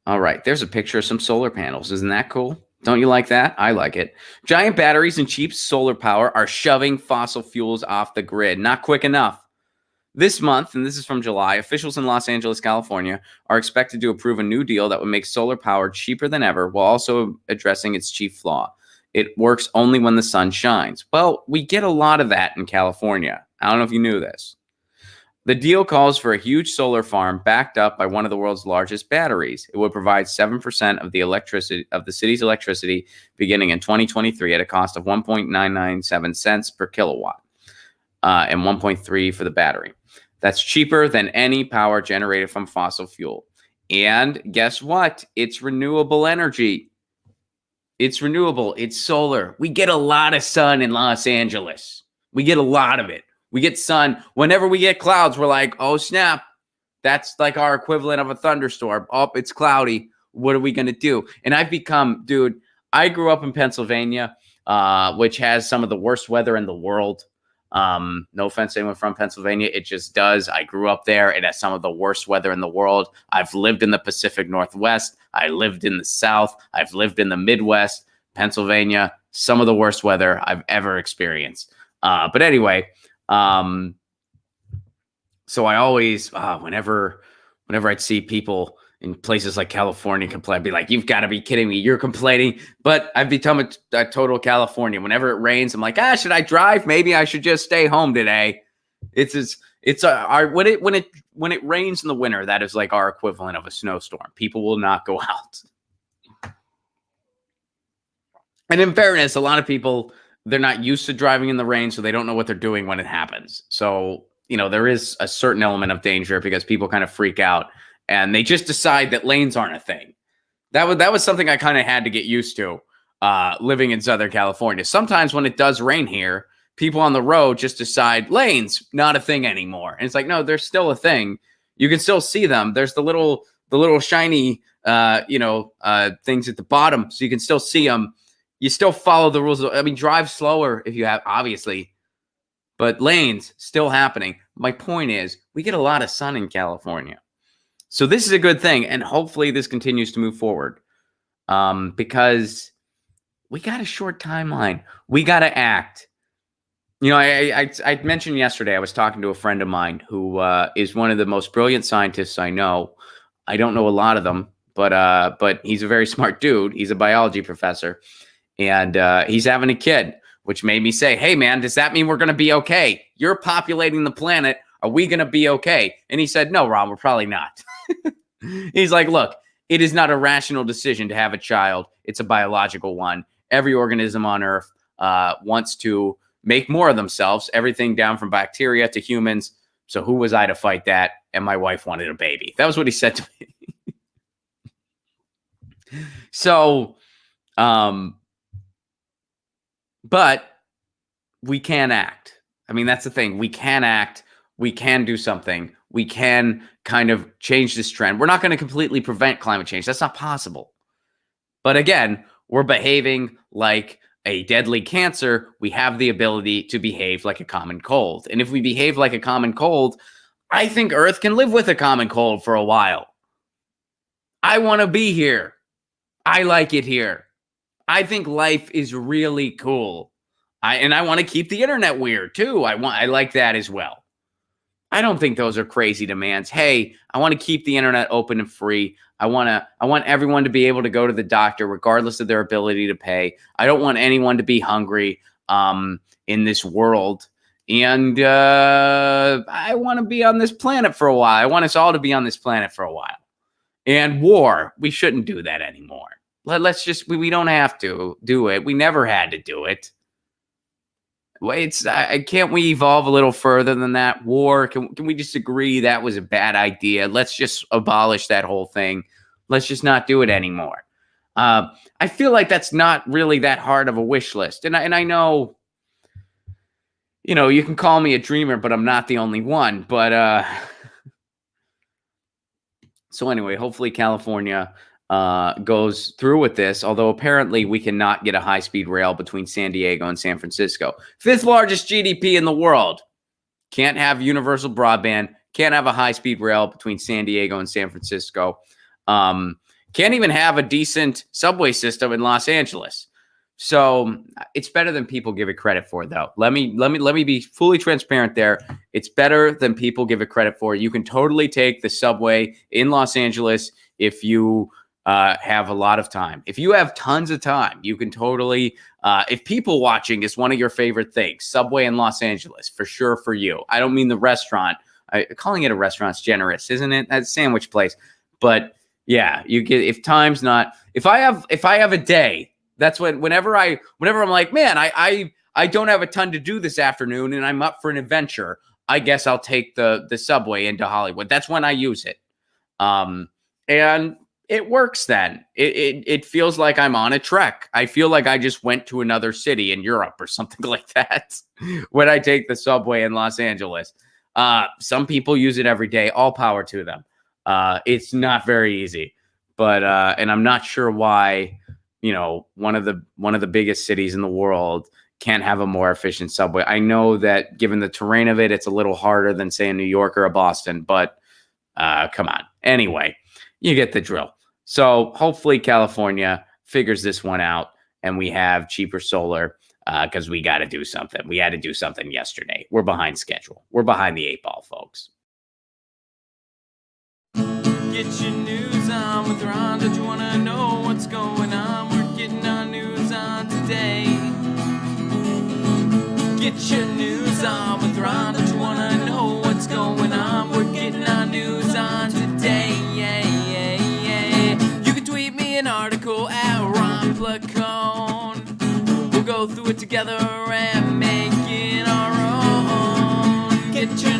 All right, there's a picture of some solar panels. Isn't that cool? Don't you like that? I like it. Giant batteries and cheap solar power are shoving fossil fuels off the grid. Not quick enough. This month, and this is from July, officials in Los Angeles, California, are expected to approve a new deal that would make solar power cheaper than ever while also addressing its chief flaw. It works only when the sun shines. Well, we get a lot of that in California. I don't know if you knew this. The deal calls for a huge solar farm backed up by one of the world's largest batteries. It would provide 7% of the electricity of the city's electricity beginning in 2023 at a cost of 1.997 cents per kilowatt, and 1.3 for the battery. That's cheaper than any power generated from fossil fuel. And guess what? It's renewable energy. It's renewable. It's solar. We get a lot of sun in Los Angeles. We get a lot of it. We get sun. Whenever we get clouds, we're like, oh, snap. That's like our equivalent of a thunderstorm. Oh, it's cloudy. What are we going to do? And I've become, dude, I grew up in Pennsylvania, which has some of the worst weather in the world. No offense to anyone from Pennsylvania. It just does. I grew up there. It has some of the worst weather in the world. I've lived in the Pacific Northwest. I lived in the South. I've lived in the Midwest. Pennsylvania, some of the worst weather I've ever experienced. But anyway, so I always, whenever I'd see people in places like California complain, I'd be like, you've got to be kidding me. You're complaining. But I've become a total Californian. Whenever it rains, I'm like, should I drive? Maybe I should just stay home today. When it rains in the winter, that is like our equivalent of a snowstorm. People will not go out. And in fairness, a lot of people, they're not used to driving in the rain, so they don't know what they're doing when it happens. So, there is a certain element of danger because people kind of freak out and they just decide that lanes aren't a thing. That was something I kind of had to get used to living in Southern California. Sometimes when it does rain here, people on the road just decide lanes, not a thing anymore. And it's like, no, they're still a thing. You can still see them. There's the little shiny, things at the bottom, so you can still see them. You still follow the rules. I mean, drive slower if you have, obviously, but lanes still happening. My point is, we get a lot of sun in California. So this is a good thing. And hopefully this continues to move forward because we got a short timeline. We got to act. I mentioned yesterday, I was talking to a friend of mine who is one of the most brilliant scientists I know. I don't know a lot of them, but he's a very smart dude. He's a biology professor. And he's having a kid, which made me say, hey, man, does that mean we're going to be okay? You're populating the planet. Are we going to be okay? And he said, no, Ron, we're probably not. He's like, look, it is not a rational decision to have a child. It's a biological one. Every organism on Earth wants to make more of themselves, everything down from bacteria to humans. So who was I to fight that? And my wife wanted a baby. That was what he said to me. So, but we can act. I mean, that's the thing. We can act. We can do something. We can kind of change this trend. We're not going to completely prevent climate change. That's not possible. But again, we're behaving like a deadly cancer. We have the ability to behave like a common cold. And if we behave like a common cold, I think Earth can live with a common cold for a while. I want to be here. I like it here. I think life is really cool. I want to keep the internet weird too. I like that as well. I don't think those are crazy demands. Hey, I want to keep the internet open and free. I want everyone to be able to go to the doctor regardless of their ability to pay. I don't want anyone to be hungry in this world. And I want to be on this planet for a while. I want us all to be on this planet for a while. And war, we shouldn't do that anymore. Let's just, we don't have to do it. We never had to do it. Can't we evolve a little further than that? War, can we just agree that was a bad idea? Let's just abolish that whole thing. Let's just not do it anymore. I feel like that's not really that hard of a wish list. And I know, you can call me a dreamer, but I'm not the only one. But so anyway, hopefully California goes through with this, although apparently we cannot get a high-speed rail between San Diego and San Francisco. 5th largest GDP in the world. Can't have universal broadband. Can't have a high-speed rail between San Diego and San Francisco. can't even have a decent subway system in Los Angeles. So it's better than people give it credit for, though. Let me be fully transparent there. It's better than people give it credit for. You can totally take the subway in Los Angeles if you have a lot of time. If you have tons of time, you can totally. If people watching is one of your favorite things, subway in Los Angeles for sure for you. I don't mean the restaurant. Calling it a restaurant's generous, isn't it? That sandwich place, but yeah, you get if time's not. If I have a day. That's whenever I'm like, man, I don't have a ton to do this afternoon and I'm up for an adventure. I guess I'll take the subway into Hollywood. That's when I use it. And it works then. It feels like I'm on a trek. I feel like I just went to another city in Europe or something like that when I take the subway in Los Angeles. Some people use it every day. All power to them. It's not very easy, but and I'm not sure why. One of the biggest cities in the world can't have a more efficient subway. I know that given the terrain of it, it's a little harder than say a New York or a Boston, but come on. Anyway, you get the drill. So hopefully California figures this one out and we have cheaper solar because we got to do something. We had to do something yesterday. We're behind schedule. We're behind the 8 ball, folks. Get your news on with Ron. Don't you want to know what's going on? We're getting our news on today. Get your news on with Ron. Don't you want to know what's going on? We're getting our news on today. You can tweet me an article at Ron Placone. We'll go through it together and make it our own. Get your